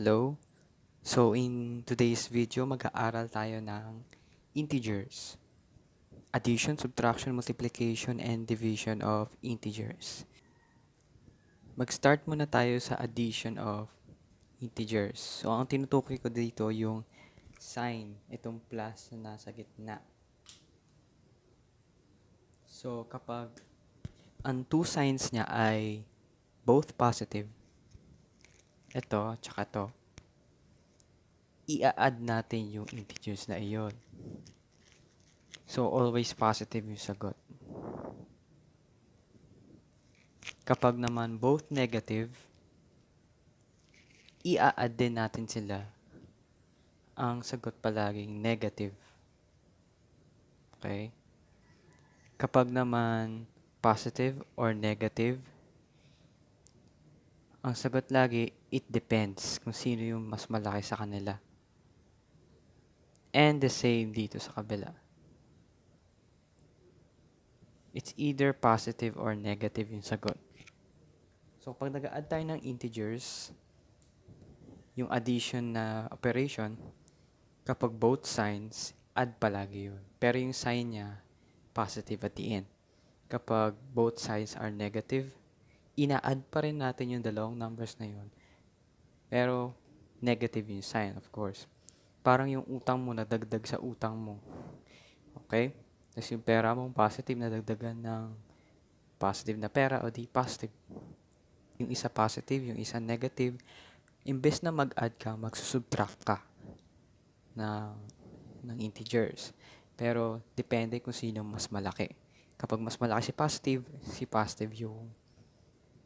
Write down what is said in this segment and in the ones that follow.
Hello. So in today's video, mag-aaral tayo ng integers. Addition, subtraction, multiplication, and division of integers. Mag-start muna tayo sa addition of integers. So ang tinutukoy ko dito yung sign, itong plus na nasa gitna. So kapag ang two signs niya ay both positive, ito, tsaka to, i-add natin yung integers na iyon. So, always positive yung sagot. Kapag naman both negative, i-add din natin sila. Ang sagot palaging negative. Okay? Kapag naman positive or negative, ang sagot lagi, it depends kung sino yung mas malaki sa kanila. And the same dito sa kabila. It's either positive or negative yung sagot. So, pag nag-add tayo ng integers, yung addition na operation, kapag both signs, add palagi yun. Pero yung sign niya, positive at the end. Kapag both sides are negative, ina-add pa rin natin yung dalawang numbers na yun. Pero, negative yung sign, of course. Parang yung utang mo, nadagdag sa utang mo. Okay? Tapos yung pera mong positive, nadagdagan ng positive na pera o di positive. Yung isa positive, yung isa negative. Imbes na mag-add ka, magsusubtract ka ng integers. Pero, depende kung sino mas malaki. Kapag mas malaki si positive yung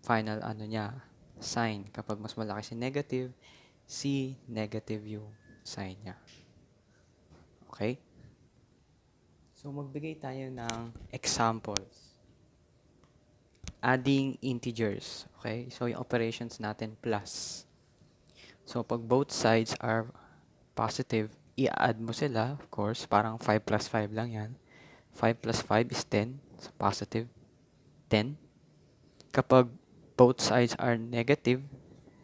final niya, sign. Kapag mas malaki si negative yung sign niya. Okay? So, magbigay tayo ng examples. Adding integers. Okay? So, yung operations natin plus. So, pag both sides are positive, i-add mo sila, of course, parang 5 plus 5 lang yan. 5 plus 5 is 10. So, positive 10. Kapag both sides are negative,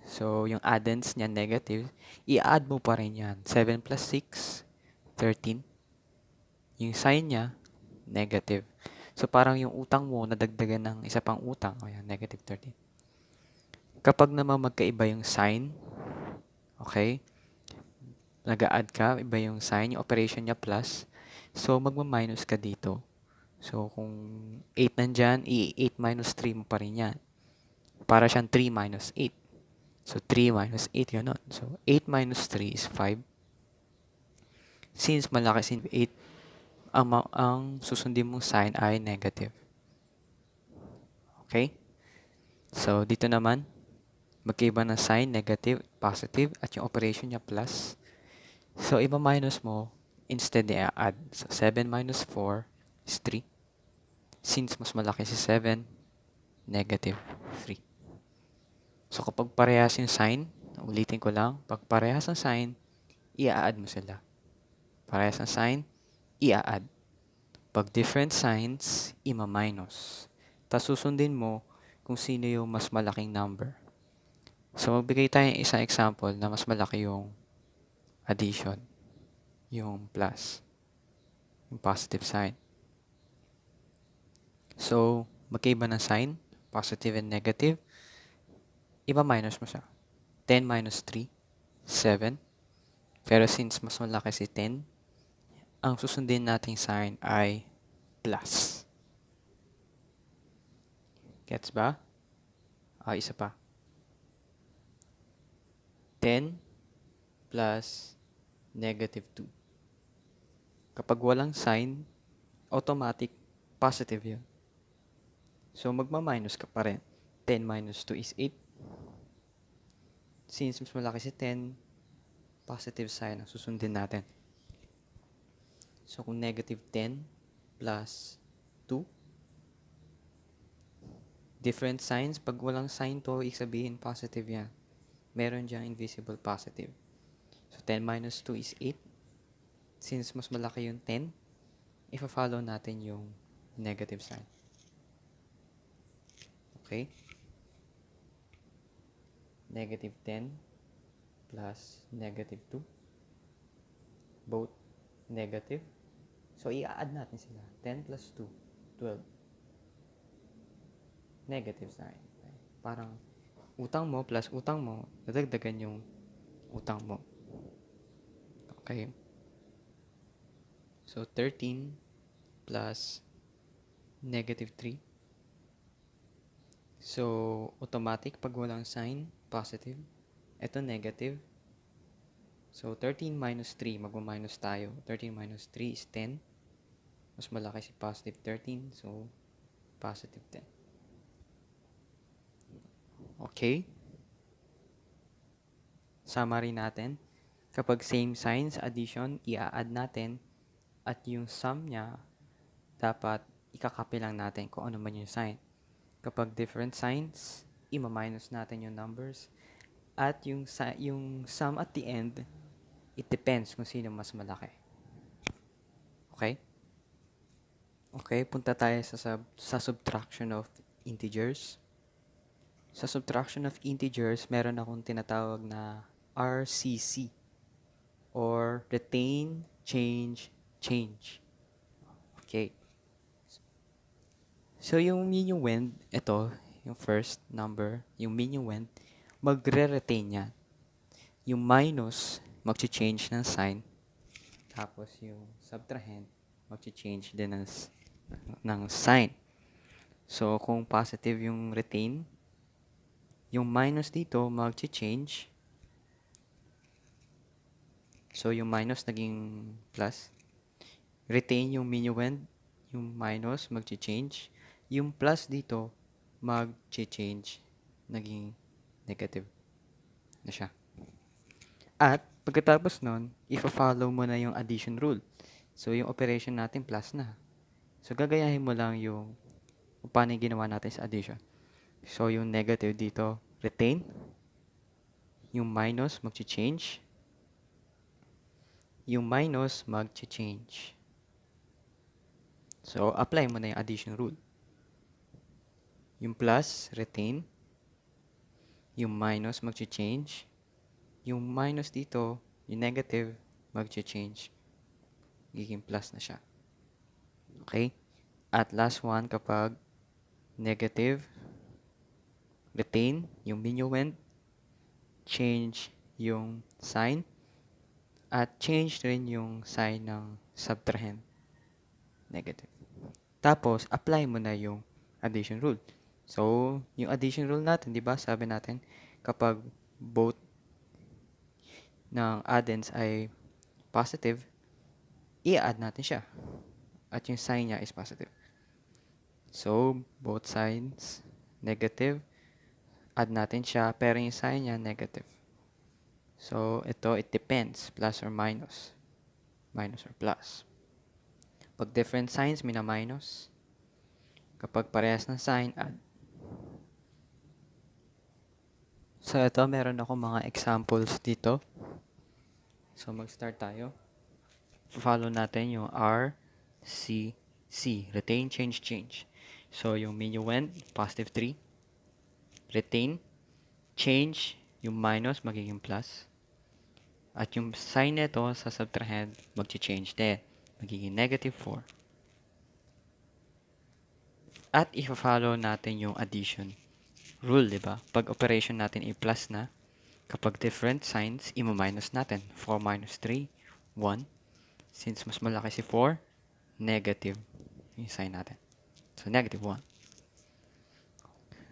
so yung addends niya negative, i-add mo pa rin yan. 7 plus 6, 13. Yung sign niya, negative. So, parang yung utang mo, nadagdagan ng isa pang utang. O yan, negative 13. Kapag naman magkaiba yung sign, okay, nag-a-add ka, iba yung sign, yung operation niya plus, so magma-minus ka dito. So, kung 8 nandyan, 8 minus 3 mo pa rin yan. Para siyang 3 minus 8. So, 3 minus 8, yun. So, 8 minus 3 is 5. Since malaki si 8, ang susundin mong sign ay negative. Okay? So, dito naman, magkaiba ng sign, negative, positive, at yung operation niya plus. So, iba minus mo, instead i-add. So, 7 minus 4 is 3. Since mas malaki si 7, negative 3. So, kapag parehas yung sign, ulitin ko lang, pag parehas ang sign, i-add mo sila. Parehas ang sign, i-add. Pag different signs, ima-minus. Tapos susundin mo kung sino yung mas malaking number. So, magbigay tayo ng isang example na mas malaki yung addition, yung plus, yung positive sign. So, magkaiba ng sign, positive and negative, iba-minus mo siya. 10 minus 3, 7. Pero since mas malaki si 10, ang susundin nating sign ay plus. Gets ba? Isa pa. 10 plus negative 2. Kapag walang sign, automatic positive yun. So, magma-minus ka pa rin. 10 minus 2 is 8. Since mas malaki si 10, positive sign ang susundin natin. So, kung negative 10 plus 2, different signs. Pag walang sign to, ibig sabihin positive yan. Meron diyang invisible positive. So, 10 minus 2 is 8. Since mas malaki yung 10, ifa-follow natin yung negative sign. Okay? Negative 10 plus negative 2. Both negative. So, i-add natin sila. 10 plus 2, 12. Negative sign. Okay. Parang utang mo plus utang mo, dadagdagan yung utang mo. Okay. So, 13 plus negative 3. So, automatic pag walang sign, positive. Ito negative. So, 13 minus 3, magma-minus tayo. 13 minus 3 is 10. Mas malaki si positive 13. So, positive 10. Okay. Summary natin. Kapag same signs, addition, i-add natin. At yung sum niya, dapat ikakopy lang natin kung ano man yung sign. Kapag different signs, ima-minus natin yung numbers. At yung sum at the end, it depends kung sino mas malaki. Okay? Okay, punta tayo sa subtraction of integers. Sa subtraction of integers, meron akong tinatawag na RCC or retain, change, change. Okay. So, yung minuend, ito, yung first number, yung minuend, magre-retain yan. Yung minus, mag-change ng sign. Tapos yung subtrahend, mag-change din ng sign. So, kung positive yung retain, yung minus dito, mag-change. So, yung minus naging plus. Retain yung minuend, yung minus, mag-change. Yung plus dito, mag-change, naging negative na siya. At, pagkatapos nun, ifa-follow mo na yung addition rule. So, yung operation natin plus na. So, gagayahin mo lang yung kung paano yung ginawa natin sa addition. So, yung negative dito, retain. Yung minus, mag-change. Yung minus, mag-change. So, apply mo na yung addition rule. Yung plus, retain. Yung minus, mag-change. Yung minus dito, yung negative, mag-change. Giging plus na siya. Okay? At last one, kapag negative, retain, yung minuend, change yung sign, at change rin yung sign ng subtrahend, negative. Tapos, apply mo na yung addition rule. So, yung addition rule natin, di ba, sabi natin, kapag both ng addends ay positive, i-add natin siya. At yung sign niya is positive. So, both sides, negative, add natin siya, pero yung sign niya, negative. So, ito, it depends, plus or minus. Minus or plus. Pag different signs, mina-minus. Kapag parehas ng sign, add. So, ito, meron ako mga examples dito. So, mag-start tayo. Follow natin yung R, C, C. Retain, change, change. So, yung minuend, positive 3. Retain, change, yung minus, magiging plus. At yung sign nito sa subtrahend, mag-change din. Magiging negative 4. At i-follow natin yung addition rule, di ba? Pag operation natin i-plus na, kapag different signs, i-minus natin. 4 minus 3, 1. Since mas malaki si 4, negative yung sign natin. So, negative 1.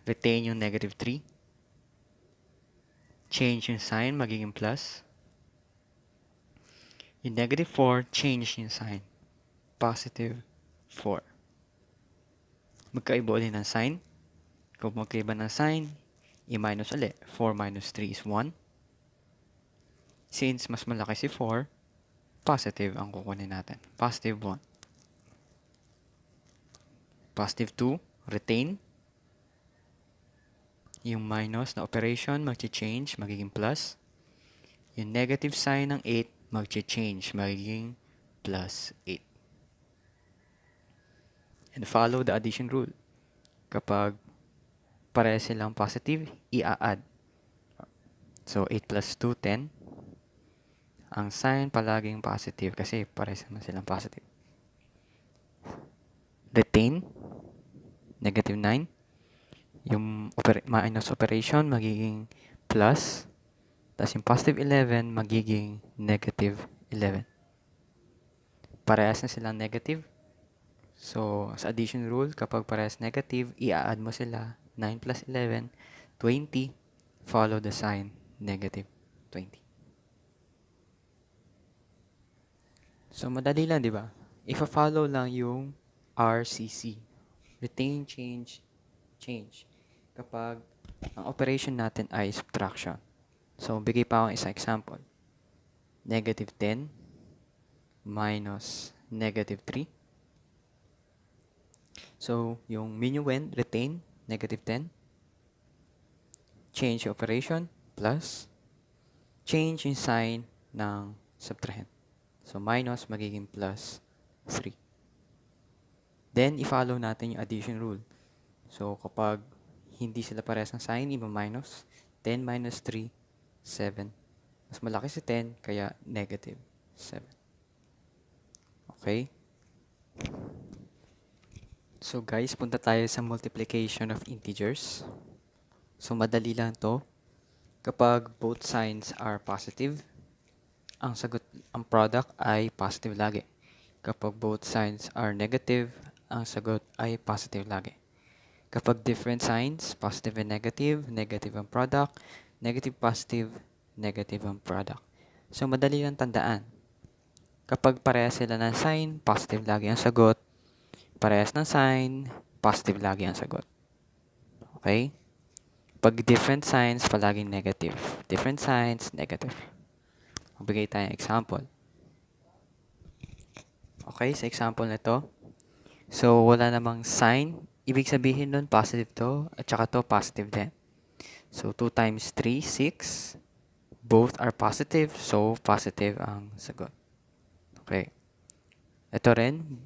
Retain yung negative 3. Change yung sign, magiging plus. Yung negative 4, change yung sign. Positive 4. Magkaiba ulit ng sign. Kung magkaiba ng sign, i-minus ulit. 4 minus 3 is 1. Since mas malaki si 4, positive ang kukunin natin. Positive 1. Positive 2, retain. Yung minus na operation, mag-change, magiging plus. Yung negative sign ng 8, mag-change, magiging plus 8. And follow the addition rule. Kapag pareha silang positive, i-add. So, 8 plus 2, 10. Ang sign palaging positive kasi pares naman silang positive. Retain, negative 9. Yung minus operation magiging plus. Tapos yung positive 11 magiging negative 11. Parehas na silang negative. So, sa addition rule, kapag parehas negative, i-add mo sila. 9 plus 11, 20. Follow the sign, negative 20. So, madali lang, di ba? If-follow lang yung RCC. Retain, change, change. Kapag ang operation natin ay subtraction. So, bigay pa akong isang example. Negative 10 minus negative 3. So, yung minuend, retain, negative 10. Change operation, plus. Change yung sign ng subtrahend. So, minus magiging plus 3. Then, i-follow natin yung addition rule. So, kapag hindi sila parehas ng sign, iba minus. 10 minus 3, 7. Mas malaki si 10, kaya negative 7. Okay? So, guys, punta tayo sa multiplication of integers. So, madali lang to. Kapag both signs are positive, ang product ay positive lagi. Kapag both signs are negative, ang sagot ay positive lagi. Kapag different signs, positive and negative, negative ang product, negative, positive, negative ang product. So, madali lang tandaan. Kapag parehas sila ng sign, positive lagi ang sagot. Parehas ng sign, positive lagi ang sagot. Okay? Pag different signs, palaging negative. Different signs, negative. Magbigay tayong example. Okay, sa example na to. So, wala namang sign. Ibig sabihin nun, positive to, at saka to, positive din. So, 2 times 3, 6. Both are positive, so positive ang sagot. Okay. Ito rin,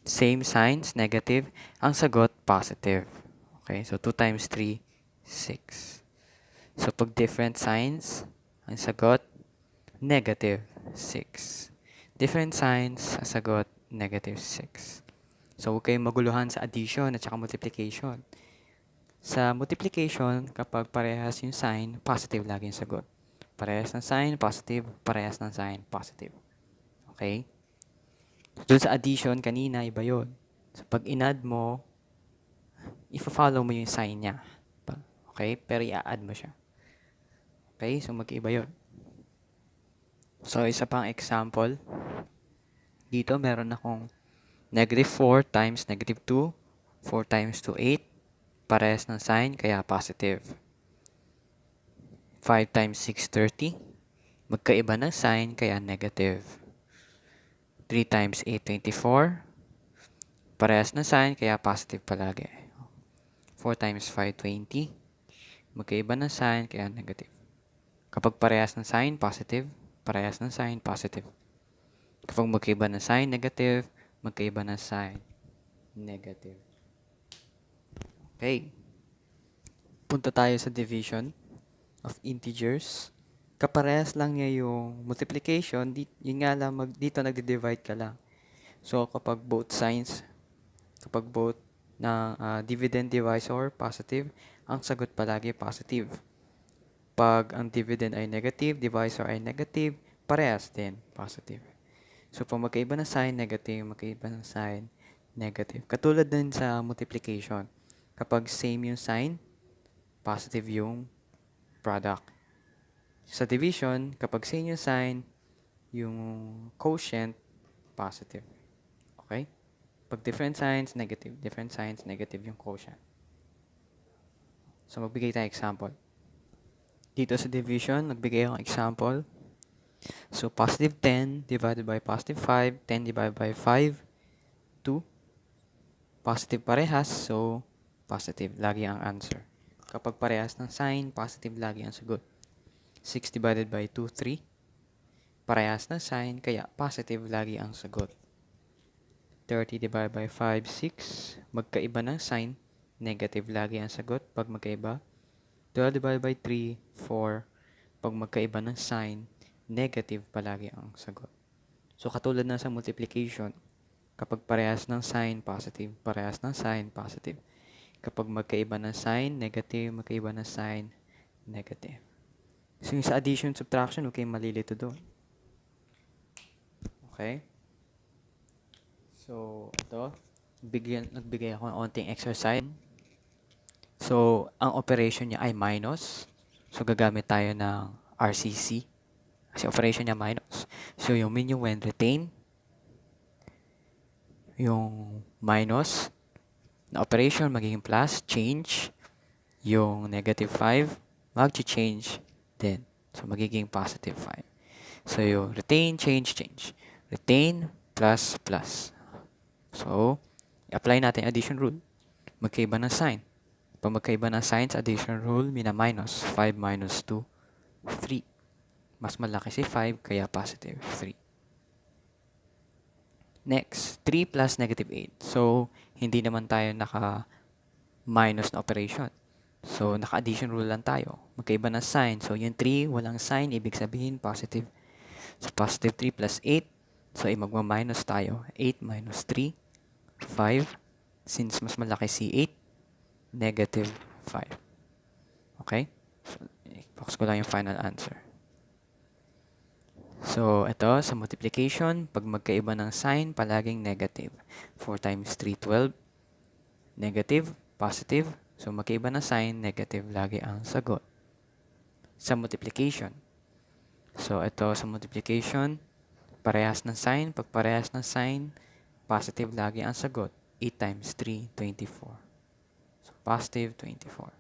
same signs, negative. Ang sagot, positive. Okay, so 2 times 3, 6. So, pag different signs, ang sagot, negative 6. Different signs, ang sagot, negative 6. So, huwag kayong maguluhan sa addition at saka multiplication. Sa multiplication, kapag parehas yung sign, positive lagi yung sagot. Parehas ng sign, positive. Parehas ng sign, positive. Okay? Doon sa addition, kanina, iba yun. So, pag in-add mo, i-follow mo yung sign niya. Okay? Pero i-add mo siya. Okay? So, mag-iba yun. So, isa pang example. Dito, meron akong negative 4 times negative 2. 4 times 2, 8. Parehas ng sign, kaya positive. 5 times 6, 30. Magkaiba ng sign, kaya negative. 3 times 8, 24. Parehas ng sign, kaya positive palagi. 4 times 5, 20. Magkaiba ng sign, kaya negative. Kapag parehas ng sign, positive. Parehas ng sign, positive. Kapag magkaiba ng sign, negative. Magkaiba ng sign, negative. Okay. Punta tayo sa division of integers. Kaparehas lang niya yung multiplication. Yun nga lang, dito nagde-divide ka lang. So, kapag both signs, kapag both ng dividend divisor positive, ang sagot palagi positive. Pag ang dividend ay negative, divisor ay negative, parehas din positive. So, pag magkaiba ng sign, negative, magkaiba ng sign, negative. Katulad din sa multiplication. Kapag same yung sign, positive yung product. Sa division, kapag same yung sign, yung quotient, positive. Okay? Pag different signs, negative. Different signs, negative yung quotient. So, magbigay tayo example. Dito sa division, nagbigay akong example. So, positive 10 divided by positive 5. 10 divided by 5, 2. Positive parehas, so positive. Lagi ang answer. Kapag parehas ng sign, positive lagi ang sagot. 6 divided by 2, 3. Parehas ng sign, kaya positive lagi ang sagot. 30 divided by 5, 6. Magkaiba ng sign, negative lagi ang sagot pag magkaiba. 12 divided by 3, 4. Pag magkaiba ng sign, negative palagi ang sagot. So, katulad na sa multiplication, kapag parehas ng sign, positive. Parehas ng sign, positive. Kapag magkaiba ng sign, negative. Magkaiba ng sign, negative. So, yung sa addition, subtraction, huwag kayong malilito doon. Okay? So, ito. Nagbigay ako ng onting exercise. So, ang operation niya ay minus. So, gagamit tayo ng RCC. Kasi operation niya minus. So, yung minuend retain. Yung minus na operation magiging plus, change. Yung negative 5, mag-change din. So, magiging positive 5. So, yung retain, change, change. Retain plus, plus. So, i-apply natin addition rule. Magkaiba ng sign. Pag magkaiba ng signs, addition rule, mina-minus. 5 minus 2, 3. Mas malaki si 5, kaya positive 3. Next, 3 plus negative 8. So, hindi naman tayo naka-minus na operation. So, naka-addition rule lang tayo. Magkaiba ng sign. So, yung 3, walang sign, ibig sabihin positive. So, positive 3 plus 8. So, magma-minus tayo. 8 minus 3, 5. Since mas malaki si 8, negative 5. Okay? So, focus ko lang yung final answer. So, ito, sa multiplication, pag magkaiba ng sign, palaging negative. 4 times 3, 12. Negative, positive. So, magkaiba ng sign, negative lagi ang sagot. Sa multiplication. So, ito sa multiplication, parehas ng sign. Pag parehas ng sign, positive lagi ang sagot. 8 times 3, 24. So, positive 24.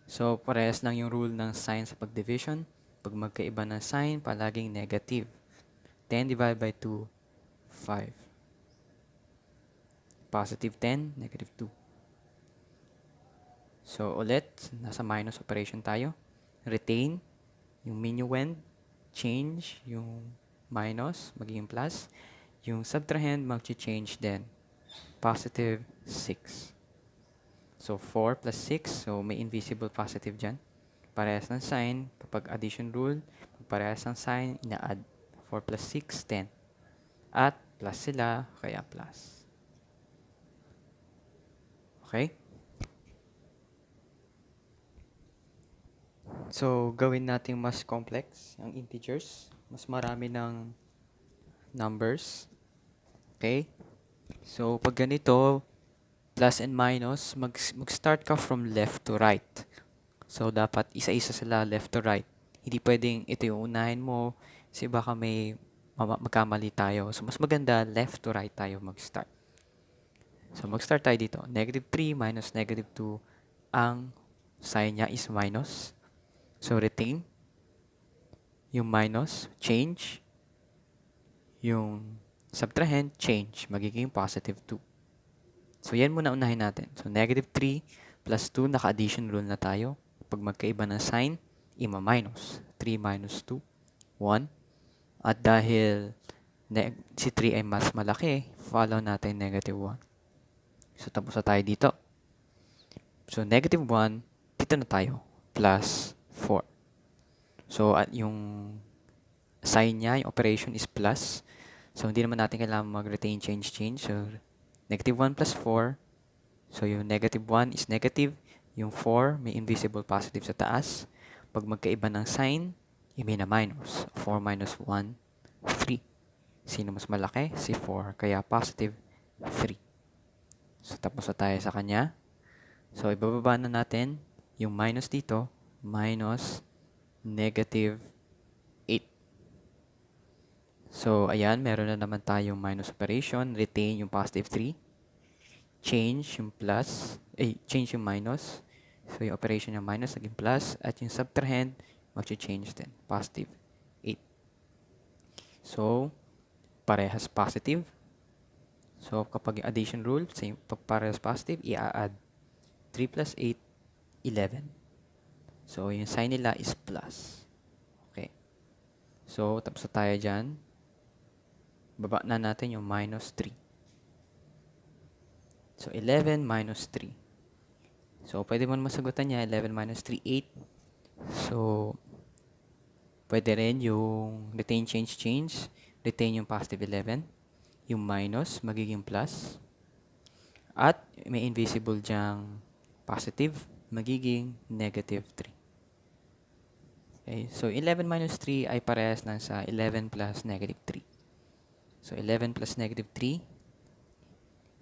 So, parehas lang yung rule ng sign sa pag-division. Pag magkaiba ng sign, palaging negative. 10 divided by 2, 5. Positive 10, negative 2. So, ulit, nasa minus operation tayo. Retain, yung minuend. Change, yung minus, magiging plus. Yung subtrahend, mag-change din. Positive 6. So, 4 plus 6. So, may invisible positive dyan. Parehas ng sign, kapag addition rule, pag parehas ng sign, ina-add. 4 plus 6, 10. At plus sila, kaya plus. Okay? So, gawin natin mas complex ang integers. Mas marami ng numbers. Okay? So, pag ganito, plus and minus, mag-start ka from left to right. So, dapat isa-isa sila left to right. Hindi pwedeng ito yung unahin mo kasi baka may magkamali tayo. So, mas maganda left to right tayo mag-start. So, mag-start tayo dito. Negative 3 minus negative 2. Ang sign niya is minus. So, retain. Yung minus, change. Yung subtrahend, change. Magiging positive 2. So, yan muna unahin natin. So, negative 3 plus 2, naka-addition rule na tayo. Pag magkaiba ng sign, ima-minus. 3 minus 2, 1. At dahil si 3 ay mas malaki, follow natin negative 1. So, tapos na tayo dito. So, negative 1, dito na tayo. Plus 4. So, at yung sign niya, yung operation is plus. So, hindi naman natin kailangan mag-retain, change. So, negative 1 plus 4. So, yung negative 1 is negative. Yung 4, may invisible positive sa taas. Pag magkaiba ng sign, may na minus. 4 minus 1, 3. Sino mas malaki? Si 4. Kaya positive 3. So, tapos na tayo sa kanya. So, ibababa na natin yung minus dito. Minus negative 8. So, ayan. Meron na naman tayong minus operation. Retain yung positive 3. Change yung plus, change yung minus. So, yung operation yung minus naging plus. At yung subtrahend, mag-change din. Positive 8. So, parehas positive. So, kapag yung addition rule, same, pag parehas positive, i-add 3 plus 8, 11. So, yung sign nila is plus. Okay. So, tapos na tayo dyan. Baba na natin yung minus 3. So, 11 minus 3. So, pwede mo naman sagutan niya, 11 minus 3, 8. So, pwede rin yung retain change, retain yung positive 11, yung minus magiging plus, at may invisible dyang positive, magiging negative 3. Okay, so 11 minus 3 ay parehas ng sa 11 plus negative 3. So 11 plus negative 3,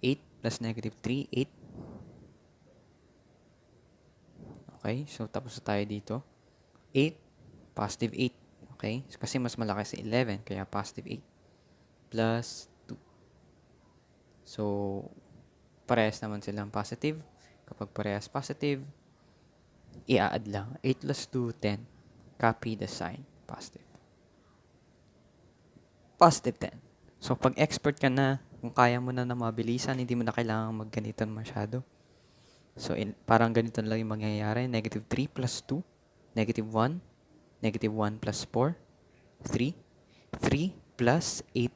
8 plus negative 3, 8. Okay, so tapos na tayo dito. 8, positive 8. Okay, so, kasi mas malaki sa 11, kaya positive 8 plus 2. So, parehas naman silang positive. Kapag parehas positive, i-add lang. 8 plus 2, 10. Copy the sign. Positive. Positive 10. So, pag expert ka na, kung kaya mo na mabilisan, hindi mo na kailangan magganito masyado. So, parang ganito na lang yung mangyayari. Negative 3 plus 2. Negative 1. Negative 1 plus 4. 3. 3 plus 8.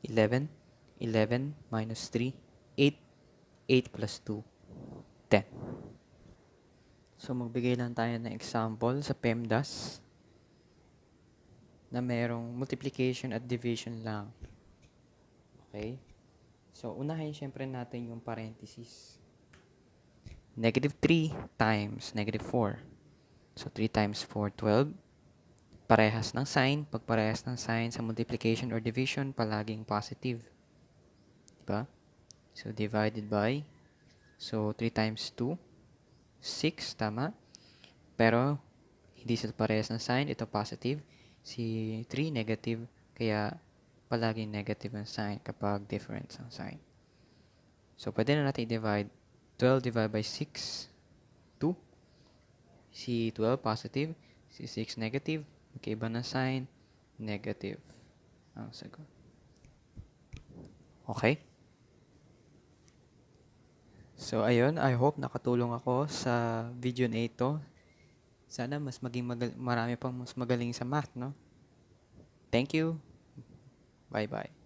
11. 11 minus 3. 8. 8 plus 2. 10. So, magbigay lang tayo ng example sa PEMDAS na merong multiplication at division lang. Okay? So, unahin syempre natin yung parenthesis. Negative 3 times negative 4. So, 3 times 4, 12. Parehas ng sign. Pag parehas ng sign sa multiplication or division, palaging positive. Diba? So, divided by. So, 3 times 2, 6. Tama? Pero, hindi sila parehas ng sign. Ito positive. Si 3 negative. Kaya, palaging negative ang sign kapag difference ang sign. So, pwede na natin i-divide. 12 divided by 6, 2. Si 12 positive. Si 6 negative. Magkaiba ng sign. Negative ang sagot. Okay? So, ayun. I hope nakatulong ako sa video na ito. Sana mas maging marami pang mas magaling sa math, no? Thank you. Bye-bye.